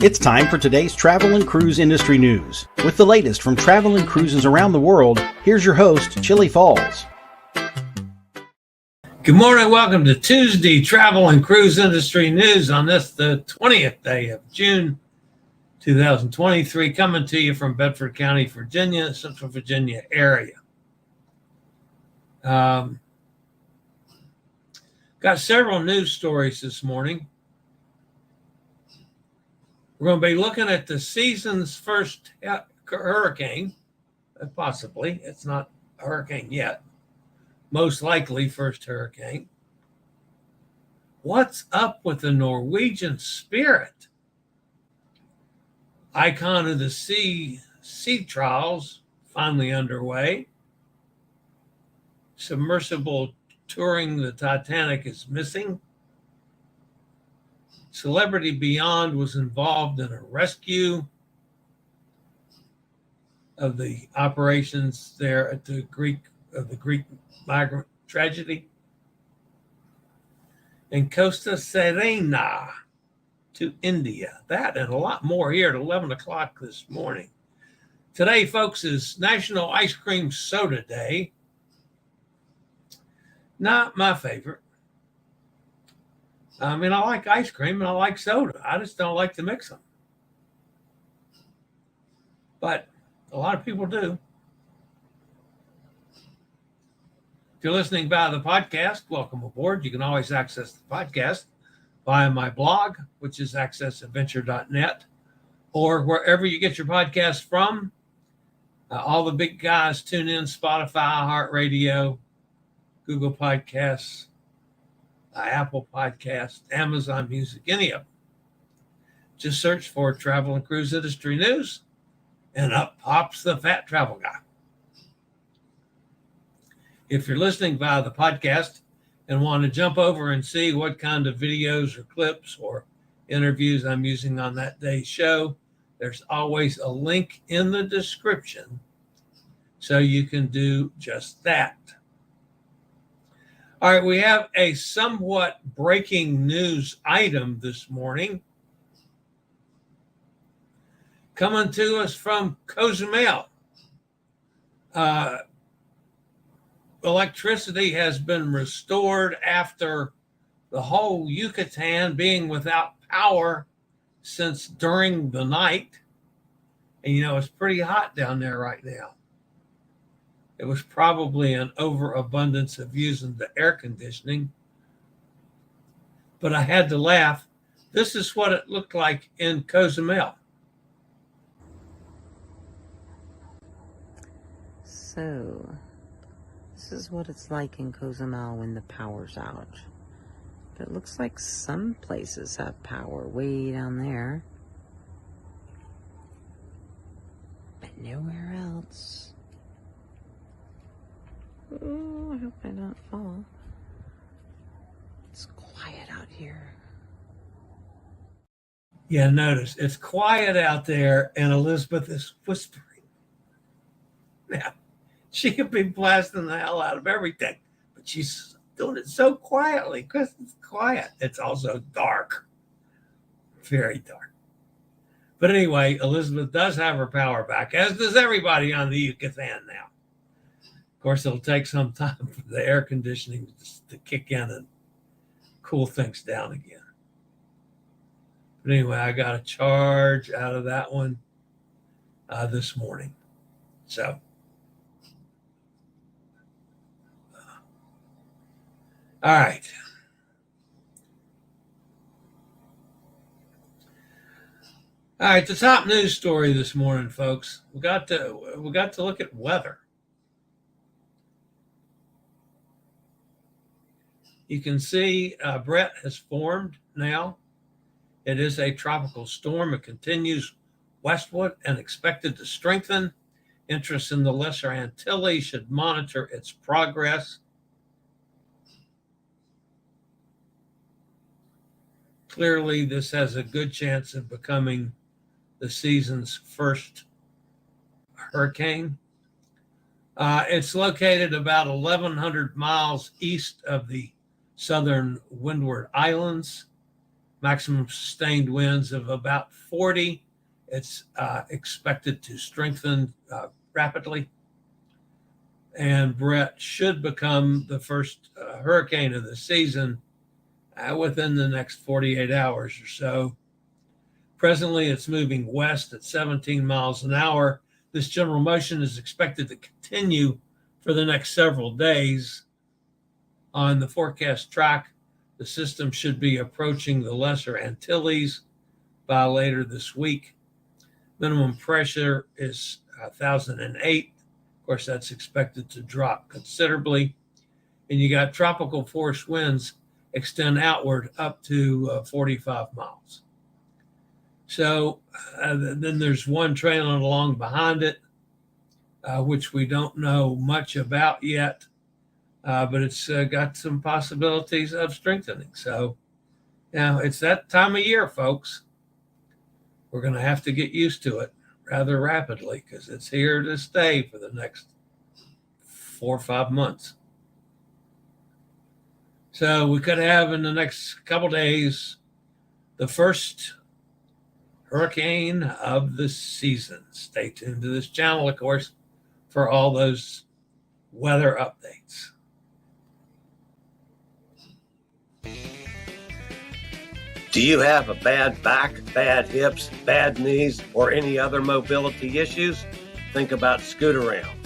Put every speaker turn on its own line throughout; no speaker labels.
It's time for today's travel and cruise industry news. With the latest from travel and cruises around the world, here's your host, Chillie Falls.
Good morning. Welcome to Tuesday Travel and Cruise Industry News on this, the 20th day of June, 2023, coming to you from Bedford County, Virginia, Central Virginia area. Got several news stories this morning. We're going to be looking at the season's first hurricane, possibly. It's not a hurricane yet. Most likely first hurricane. What's up with the Norwegian Spirit? Icon of the Sea trials finally underway. Submersible touring the Titanic is missing. Celebrity Beyond was involved in a rescue of the operations there at the Greek migrant tragedy. And Costa, Serena to India. That and a lot more here at 11 o'clock this morning. Today, folks, is National Ice Cream Soda Day. Not my favorite. I mean, I like ice cream and I like soda. I just don't like to mix them. But a lot of people do. If you're listening via the podcast, welcome aboard. You can always access the podcast via my blog, which is accessadventure.net, or wherever you get your podcast from. All the big guys tune in: Spotify, iHeartRadio, Google Podcasts, Apple Podcasts, Amazon Music, any of them. Just search for Travel and Cruise Industry News, and up pops the Fat Travel Guy. If you're listening via the podcast and want to jump over and see what kind of videos or clips or interviews I'm using on that day's show, there's always a link in the description so you can do just that. All right, we have a somewhat breaking news item this morning coming to us from Cozumel. Electricity has been restored after the whole Yucatan being without power since during the night. And, you know, it's pretty hot down there right now. It was probably an overabundance of using the air conditioning. But I had to laugh. This is what it looked like in Cozumel.
So, this is what it's like in Cozumel when the power's out. But it looks like some places have power way down there. But nowhere else. Oh, I hope I don't fall. It's quiet out here.
Yeah, notice it's quiet out there and Elizabeth is whispering. Now, she could be blasting the hell out of everything, but she's doing it so quietly because it's quiet. It's also dark, very dark. But anyway, Elizabeth does have her power back, as does everybody on the Yucatan now. Of course, it'll take some time for the air conditioning to kick in and cool things down again. But anyway, I got a charge out of that one this morning. So, all right. All right, the top news story this morning, folks. We got to look at weather. You can see Bret has formed now. It is a tropical storm. It continues westward and expected to strengthen. Interests in the Lesser Antilles should monitor its progress. Clearly, this has a good chance of becoming the season's first hurricane. It's located about 1,100 miles east of the southern Windward Islands. maximum sustained winds of about 40. It's expected to strengthen rapidly. And Bret should become the first hurricane of the season within the next 48 hours or so. Presently, it's moving west at 17 miles an hour. This general motion is expected to continue for the next several days. On the forecast track, the system should be approaching the Lesser Antilles by later this week. Minimum pressure is 1,008. Of course, that's expected to drop considerably. And you got tropical force winds extend outward up to 45 miles. So then there's one trailing along behind it, which we don't know much about yet, but it's got some possibilities of strengthening. So, it's that time of year, folks. We're going to have to get used to it rather rapidly because it's here to stay for the next 4 or 5 months. So we could have in the next couple days the first hurricane of the season. Stay tuned to this channel, of course, for all those weather updates.
Do you have a bad back, bad hips, bad knees, or any other mobility issues? Think about Scootaround.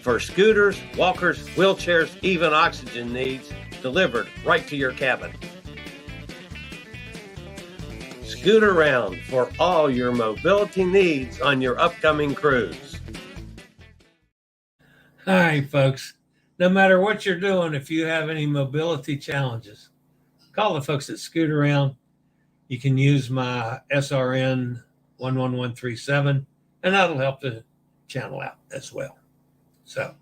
For scooters, walkers, wheelchairs, even oxygen needs, delivered right to your cabin. Scootaround for all your mobility needs on your upcoming cruise.
All right, folks. No matter what you're doing, if you have any mobility challenges, call the folks at Scootaround. You can use my SRN 11137, and that'll help the channel out as well. So,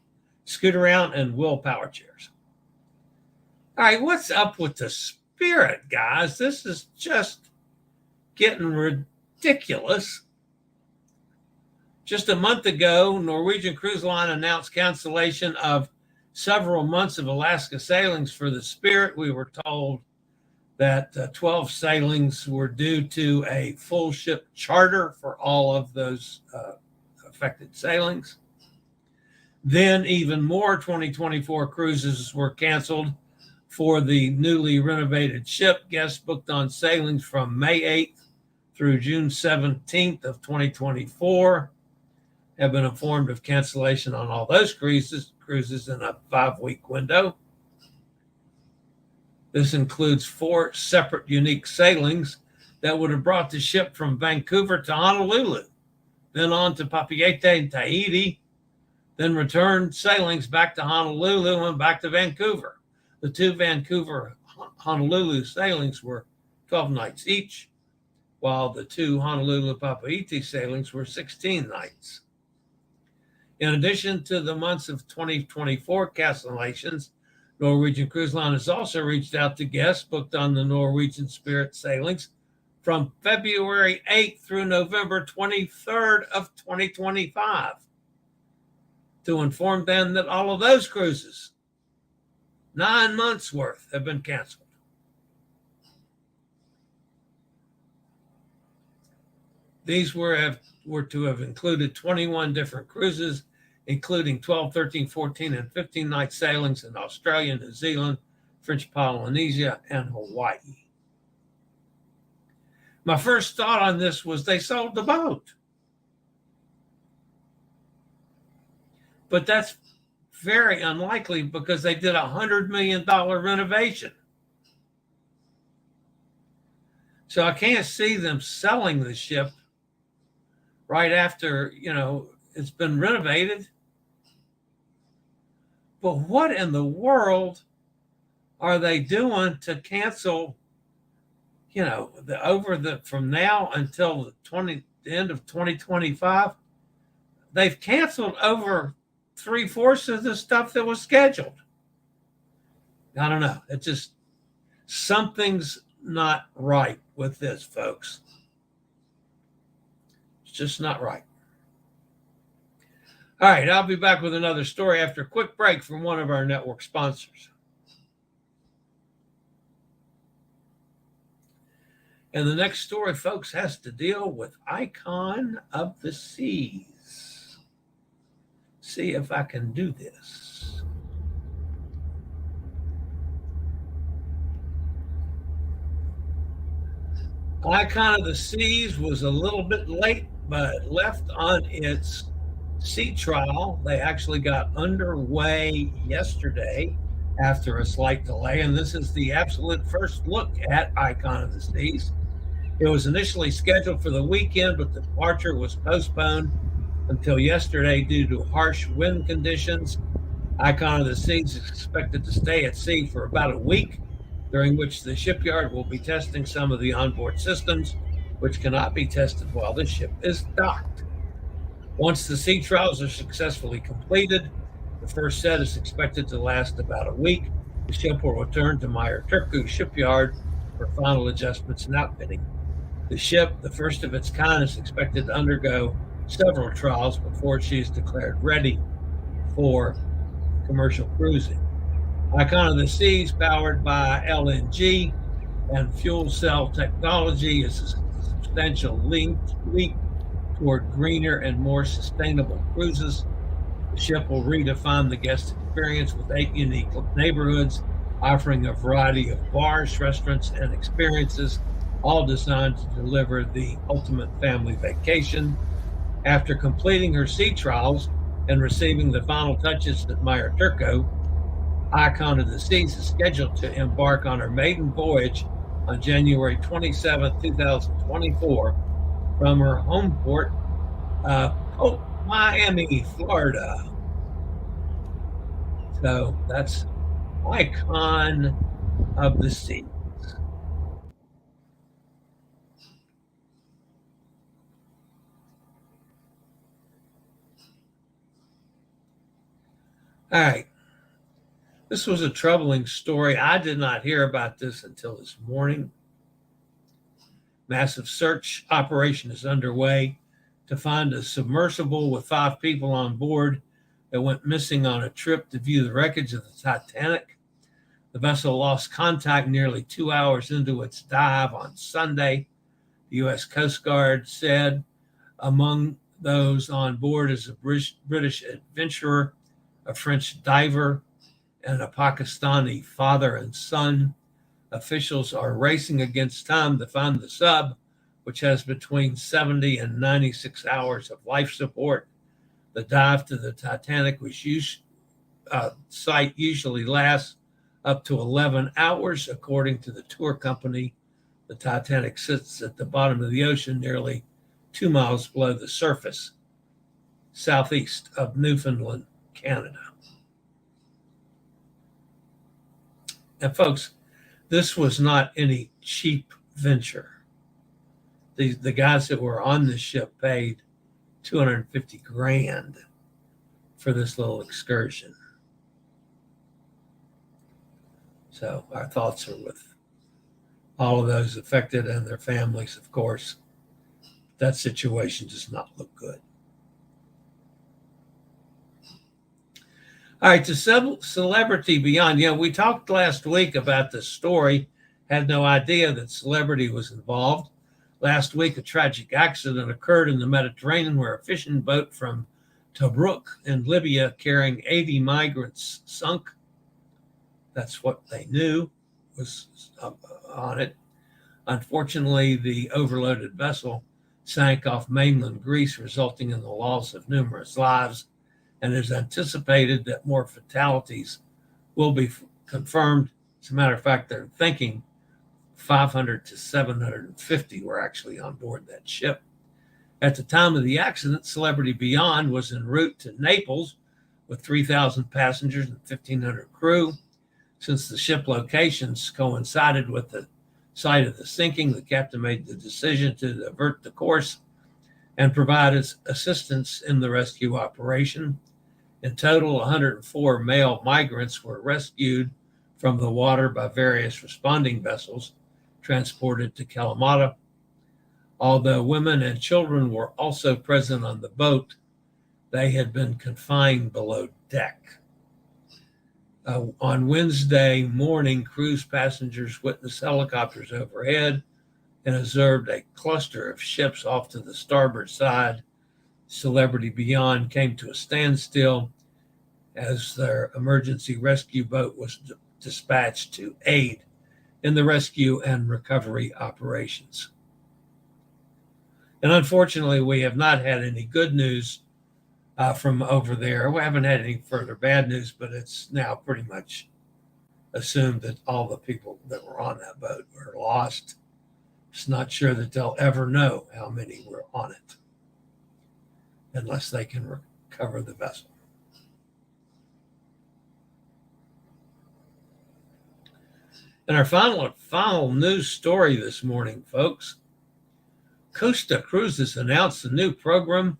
Scootaround and Will Power Chairs. All right, what's up with the Spirit, guys? This is just getting ridiculous. Just a month ago, Norwegian Cruise Line announced cancellation of several months of Alaska sailings for the Spirit. We were told that 12 sailings were due to a full ship charter for all of those affected sailings. Then even more 2024 cruises were canceled for the newly renovated ship. Guests booked on sailings from May 8th through June 17th of 2024 have been informed of cancellation on all those cruises in a 5-week window. This includes 4 separate unique sailings that would have brought the ship from Vancouver to Honolulu, then on to Papeete and Tahiti, then returned sailings back to Honolulu and back to Vancouver. The 2 Vancouver-Honolulu sailings were 12 nights each, while the 2 Honolulu-Papeete sailings were 16 nights. In addition to the months of 2024 cancellations, Norwegian Cruise Line has also reached out to guests booked on the Norwegian Spirit sailings from February 8th through November 23rd of 2025 to inform them that all of those cruises, 9 months worth, have been canceled. These were to have included 21 different cruises, including 12, 13, 14, and 15-night sailings in Australia, New Zealand, French Polynesia, and Hawaii. My first thought on this was they sold the boat. But that's very unlikely because they did a $100 million renovation. So I can't see them selling the ship right after, it's been renovated. But what in the world are they doing to cancel, from now until the end of 2025? They've canceled over 3/4 of the stuff that was scheduled. I don't know. It just, something's not right with this, folks. It's just not right. All right, I'll be back with another story after a quick break from one of our network sponsors. And the next story, folks, has to deal with Icon of the Seas. See if I can do this. Icon of the Seas was a little bit late, but left on its sea trial. They actually got underway yesterday after a slight delay, and this is the absolute first look at Icon of the Seas. It was initially scheduled for the weekend, but the departure was postponed until yesterday due to harsh wind conditions. Icon of the Seas is expected to stay at sea for about a week, during which the shipyard will be testing some of the onboard systems, which cannot be tested while the ship is docked. Once the sea trials are successfully completed, the first set is expected to last about a week. The ship will return to Meyer Turku shipyard for final adjustments and outfitting. The ship, the first of its kind, is expected to undergo several trials before she is declared ready for commercial cruising. Icon of the Seas, powered by LNG and fuel cell technology, is a substantial leap toward greener and more sustainable cruises. The ship will redefine the guest experience with 8 unique neighborhoods, offering a variety of bars, restaurants, and experiences, all designed to deliver the ultimate family vacation. After completing her sea trials and receiving the final touches at Meyer Turku, Icon of the Seas is scheduled to embark on her maiden voyage on January 27, 2024, from her home port, Miami, Florida. So that's Icon of the Seas. All right. This was a troubling story. I did not hear about this until this morning. Massive search operation is underway to find a submersible with 5 people on board that went missing on a trip to view the wreckage of the Titanic. The vessel lost contact nearly 2 hours into its dive on Sunday. The U.S. Coast Guard said among those on board is a British adventurer, a French diver, and a Pakistani father and son. Officials are racing against time to find the sub, which has between 70 and 96 hours of life support. The dive to the Titanic site usually lasts up to 11 hours, according to the tour company. The Titanic sits at the bottom of the ocean, nearly 2 miles below the surface, southeast of Newfoundland, Canada. And folks, this was not any cheap venture. The guys that were on this ship paid $250,000 for this little excursion. So our thoughts are with all of those affected and their families, of course. That situation does not look good. All right, to Celebrity Beyond. We talked last week about this story, had no idea that celebrity was involved. Last week, a tragic accident occurred in the Mediterranean where a fishing boat from Tobruk in Libya carrying 80 migrants sunk. That's what they knew was on it. Unfortunately, the overloaded vessel sank off mainland Greece, resulting in the loss of numerous lives, and it is anticipated that more fatalities will be confirmed. As a matter of fact, they're thinking 500 to 750 were actually on board that ship. At the time of the accident, Celebrity Beyond was en route to Naples with 3,000 passengers and 1,500 crew. Since the ship locations coincided with the site of the sinking, the captain made the decision to divert the course and provide assistance in the rescue operation. In total, 104 male migrants were rescued from the water by various responding vessels transported to Kalamata. Although women and children were also present on the boat, they had been confined below deck. On Wednesday morning, cruise passengers witnessed helicopters overhead, and observed a cluster of ships off to the starboard side. Celebrity Beyond came to a standstill as their emergency rescue boat was dispatched to aid in the rescue and recovery operations. And unfortunately, we have not had any good news from over there. We haven't had any further bad news, but it's now pretty much assumed that all the people that were on that boat were lost. It's not sure that they'll ever know how many were on it unless they can recover the vessel. And our final news story this morning, folks. Costa Cruises announced a new program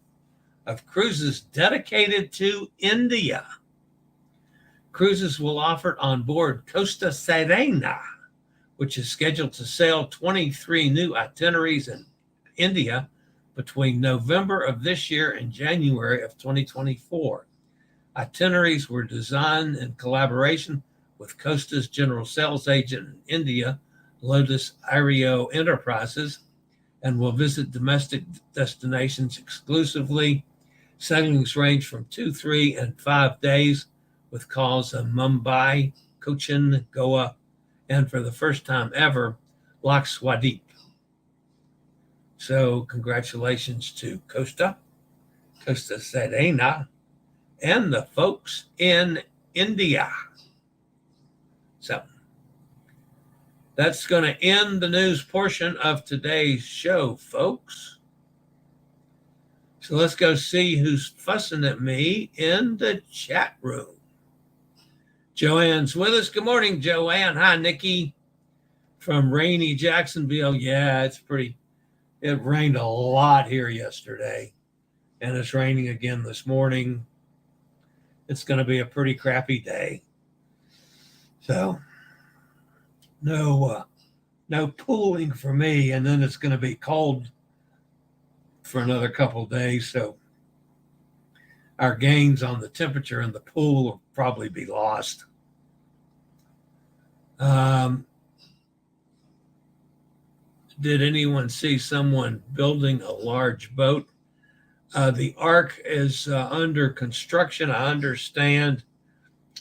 of cruises dedicated to India. Cruises will offer on board Costa Serena, which is scheduled to sail 23 new itineraries in India between November of this year and January of 2024. Itineraries were designed in collaboration with Costa's general sales agent in India, Lotus Aereo Enterprises, and will visit domestic destinations exclusively. Sailings range from 2, 3, and 5 days, with calls in Mumbai, Cochin, Goa, and for the first time ever, Lakshadweep. So congratulations to Costa Serena, and the folks in India. So that's going to end the news portion of today's show, folks. So let's go see who's fussing at me in the chat room. Joanne's with us. Good morning, Joanne. Hi, Nikki from rainy Jacksonville. Yeah, it rained a lot here yesterday, and it's raining again this morning. It's going to be a pretty crappy day. So no pooling for me, and then it's going to be cold for another couple of days. So our gains on the temperature in the pool will probably be lost. Did anyone see someone building a large boat? The Ark is under construction, I understand,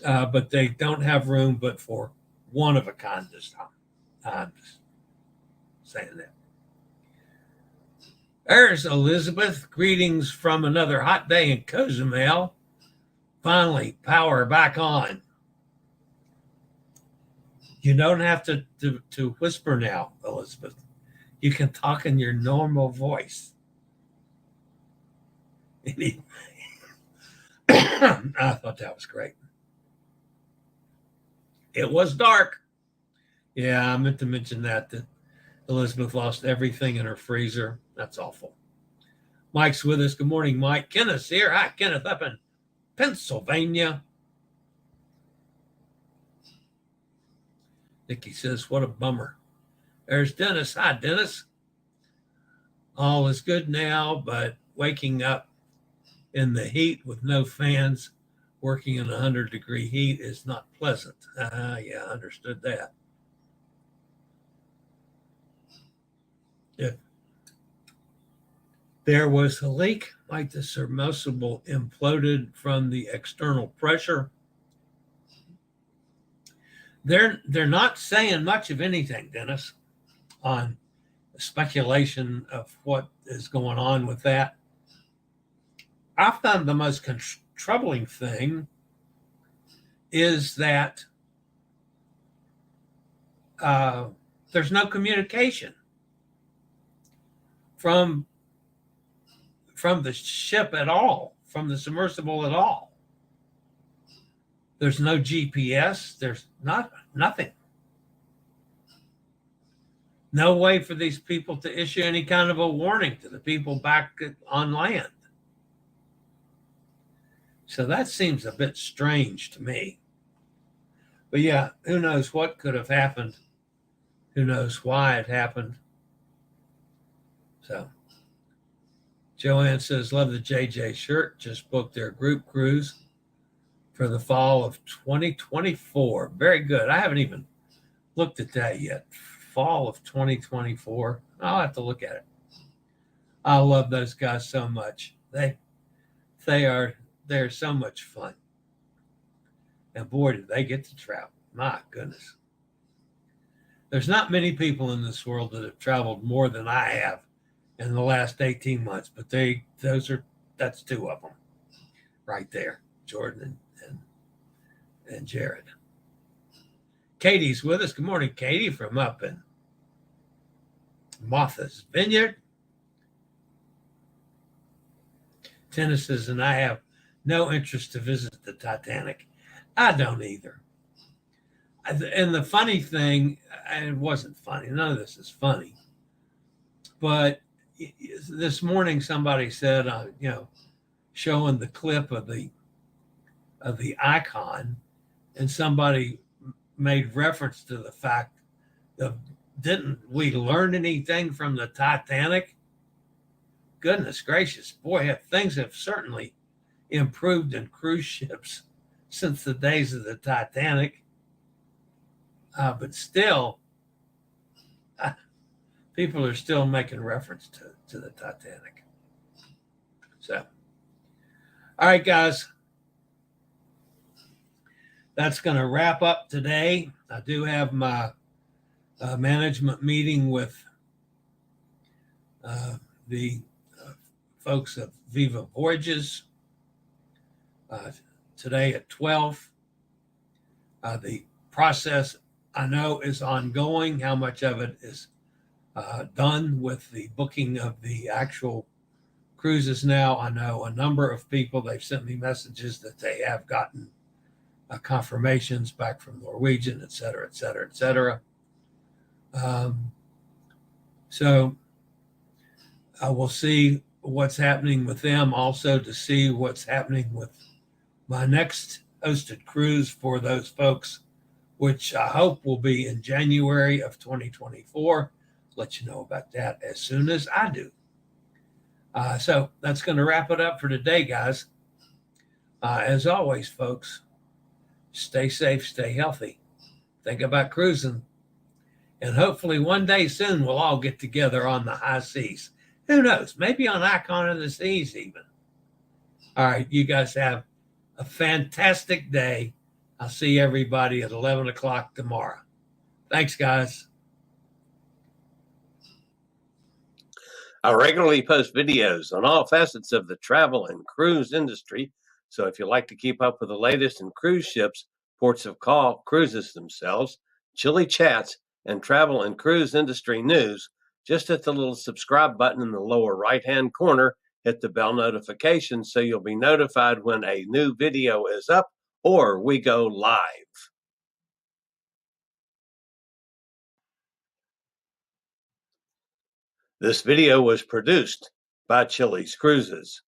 but they don't have room but for one of a kind this time. I'm just saying that. There's Elizabeth. Greetings from another hot day in Cozumel. Finally, power back on. You don't have to whisper now, Elizabeth. You can talk in your normal voice. Anyway, I thought that was great. It was dark. Yeah, I meant to mention that Elizabeth lost everything in her freezer. That's awful. Mike's with us. Good morning, Mike. Kenneth's here. Hi, Kenneth, up in Pennsylvania. Nikki says, what a bummer. There's Dennis. Hi, Dennis. All is good now, but waking up in the heat with no fans, working in 100-degree heat is not pleasant. Yeah, I understood that. If there was a leak, like the submersible imploded from the external pressure. They're not saying much of anything, Dennis, on speculation of what is going on with that. I found the most troubling thing is that there's no communication from the ship at all, from the submersible at all. There's no GPS. There's nothing. No way for these people to issue any kind of a warning to the people back on land. So that seems a bit strange to me. But yeah, who knows what could have happened? Who knows why it happened? So Joanne says, love the JJ shirt. Just booked their group cruise for the fall of 2024. Very good. I haven't even looked at that yet. Fall of 2024. I'll have to look at it. I love those guys so much. They're so much fun. And boy, did they get to travel. My goodness. There's not many people in this world that have traveled more than I have in the last 18 months, but that's two of them right there, Jordan and Jared. Katie's with us. Good morning, Katie, from up in Martha's Vineyard. Tennis says, and I have no interest to visit the Titanic. I don't either. And the funny thing, and it wasn't funny, none of this is funny, but this morning somebody said, showing the clip of the icon, and somebody made reference to the fact of, didn't we learn anything from the Titanic? Goodness gracious, boy, things have certainly improved in cruise ships since the days of the Titanic. But still, people are still making reference to the Titanic. So, all right, guys, that's going to wrap up today. I do have my management meeting with the folks of Viva Voyages today at 12. The process, I know, is ongoing. How much of it is done with the booking of the actual cruises now? I know a number of people, they've sent me messages that they have gotten confirmations back from Norwegian, et cetera, et cetera, et cetera. So I will see what's happening with them, also to see what's happening with my next hosted cruise for those folks, which I hope will be in January of 2024. Let you know about that as soon as I do. So that's going to wrap it up for today, guys. As always, folks, stay safe, stay healthy. Think about cruising. And hopefully one day soon we'll all get together on the high seas. Who knows? Maybe on Icon of the Seas even. All right, you guys have a fantastic day. I'll see everybody at 11 o'clock tomorrow. Thanks, guys.
I regularly post videos on all facets of the travel and cruise industry. So if you like to keep up with the latest in cruise ships, ports of call, cruises themselves, Chillie chats, and travel and cruise industry news, just hit the little subscribe button in the lower right-hand corner. Hit the bell notification so you'll be notified when a new video is up or we go live. This video was produced by Chillie's Cruises.